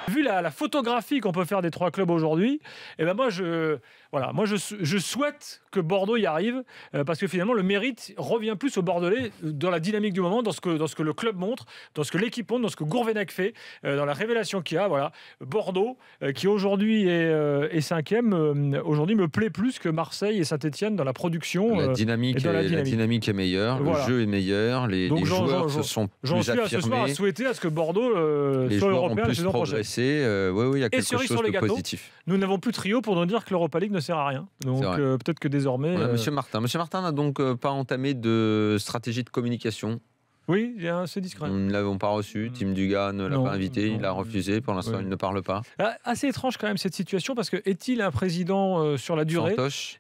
Vu la photographie qu'on peut faire des 3 clubs aujourd'hui, eh ben moi je souhaite que Bordeaux y arrive parce que finalement le mérite revient plus aux Bordelais dans la dynamique du moment, dans ce que le club montre, dans ce que l'équipe montre, dans ce que Gourvenec fait, dans la révélation qu'il y a. Voilà, Bordeaux qui aujourd'hui est 5e, aujourd'hui me plaît plus que Marseille et Saint-Etienne dans la production. La dynamique est meilleure, voilà. Le jeu est meilleur, les joueurs se sont plus affirmés. J'en suis à ce soir à souhaiter à ce que Bordeaux soit européen la saison prochaine. Oui, il y a quelque chose de positif. Nous n'avons plus Trio pour nous dire que l'Europa League ne sert à rien. Donc peut-être que désormais... Monsieur Martin n'a donc pas entamé de stratégie de communication. Oui, c'est discret. Nous ne l'avons pas reçu. Tim Dugas ne l'a pas invité. Il a refusé. Pour l'instant, il ne parle pas. Assez étrange quand même cette situation parce que est-il un président sur la durée ?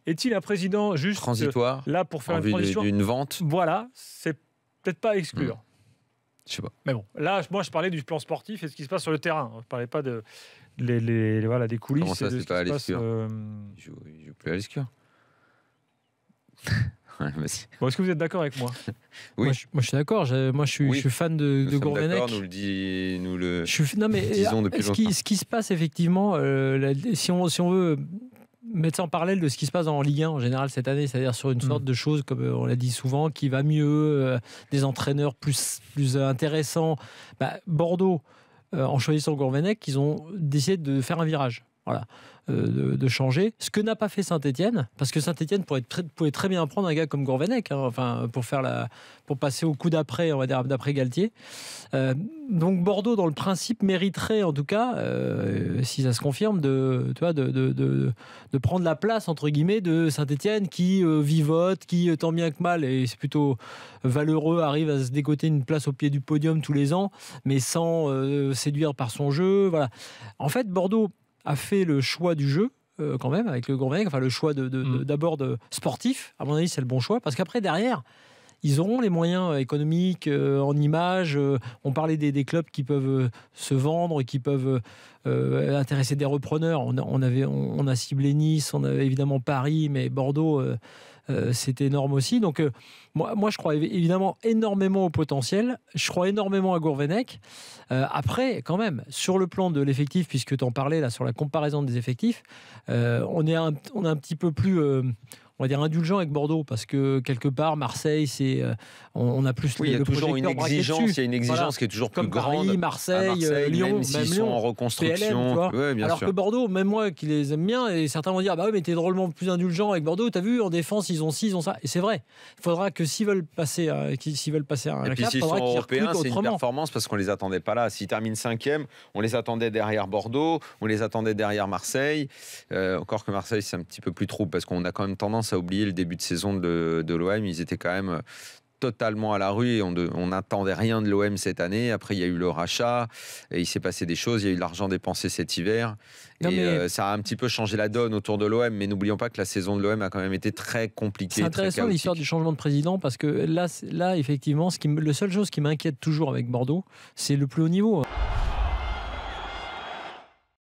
Est-il un président juste transitoire là pour faire une transition d'une vente ? Voilà, c'est peut-être pas à exclure. Je sais pas. Mais bon, là, moi, je parlais du plan sportif et ce qui se passe sur le terrain. Je ne parlais pas des coulisses. Comment ça, c'est pas à l'exclure Il joue plus à l'exclure. Bon, est-ce que vous êtes d'accord avec moi ? Oui. Moi, je suis d'accord. Moi, je suis fan de Gourvenec. Nous le disons depuis longtemps. Ce qui se passe, effectivement, si on veut mettre ça en parallèle de ce qui se passe en Ligue 1 en général cette année, c'est-à-dire sur une sorte de chose, comme on l'a dit souvent, qui va mieux, des entraîneurs plus intéressants. Bordeaux, en choisissant Gourvenec, ils ont décidé de faire un virage. Voilà, de changer. Ce que n'a pas fait Saint-Etienne, parce que Saint-Etienne pouvait très bien prendre un gars comme Gourvenec, pour passer au coup d'après, on va dire d'après Galtier. Donc Bordeaux, dans le principe, mériterait en tout cas, si ça se confirme, de prendre la place entre guillemets de Saint-Etienne qui vivote, qui tant bien que mal, et c'est plutôt valeureux, arrive à se dégoter une place au pied du podium tous les ans, mais sans séduire par son jeu. Voilà. En fait, Bordeaux a fait le choix du jeu, quand même, avec le Gourvenec, le choix d'abord de sportif. À mon avis, c'est le bon choix, parce qu'après, derrière, ils auront les moyens économiques, en images. On parlait des clubs qui peuvent se vendre, qui peuvent intéresser des repreneurs. On a ciblé Nice, on avait évidemment Paris, mais Bordeaux... c'est énorme aussi. Donc, moi, je crois évidemment énormément au potentiel. Je crois énormément à Gourvenec. Après, quand même, sur le plan de l'effectif, puisque tu en parlais là, sur la comparaison des effectifs, on est un petit peu plus... on va dire indulgent avec Bordeaux, parce que quelque part Marseille, on a plus il y a toujours une exigence, il y a une exigence qui est toujours plus grande. Paris, Marseille, Lyon, même s'ils sont en reconstruction. PLM, alors que Bordeaux, même moi qui les aime bien, et certains vont dire mais t'es drôlement plus indulgent avec Bordeaux. T'as vu, en défense ils ont ci, ils ont ça, et c'est vrai. Il faudra que s'ils veulent passer à un et cap, puis s'ils sont européens, c'est une performance parce qu'on les attendait pas là. S'ils terminent 5e, on les attendait derrière Bordeaux, on les attendait derrière Marseille. Encore que Marseille, c'est un petit peu plus trouble parce qu'on a quand même tendance à oublier le début de saison de l'OM. Ils étaient quand même totalement à la rue et on n'attendait rien de l'OM cette année. Après, il y a eu le rachat et il s'est passé des choses. Il y a eu de l'argent dépensé cet hiver. Ça a un petit peu changé la donne autour de l'OM, mais n'oublions pas que la saison de l'OM a quand même été très compliquée. C'est intéressant l'histoire du changement de président, parce que là effectivement, la seule chose qui m'inquiète toujours avec Bordeaux, c'est le plus haut niveau.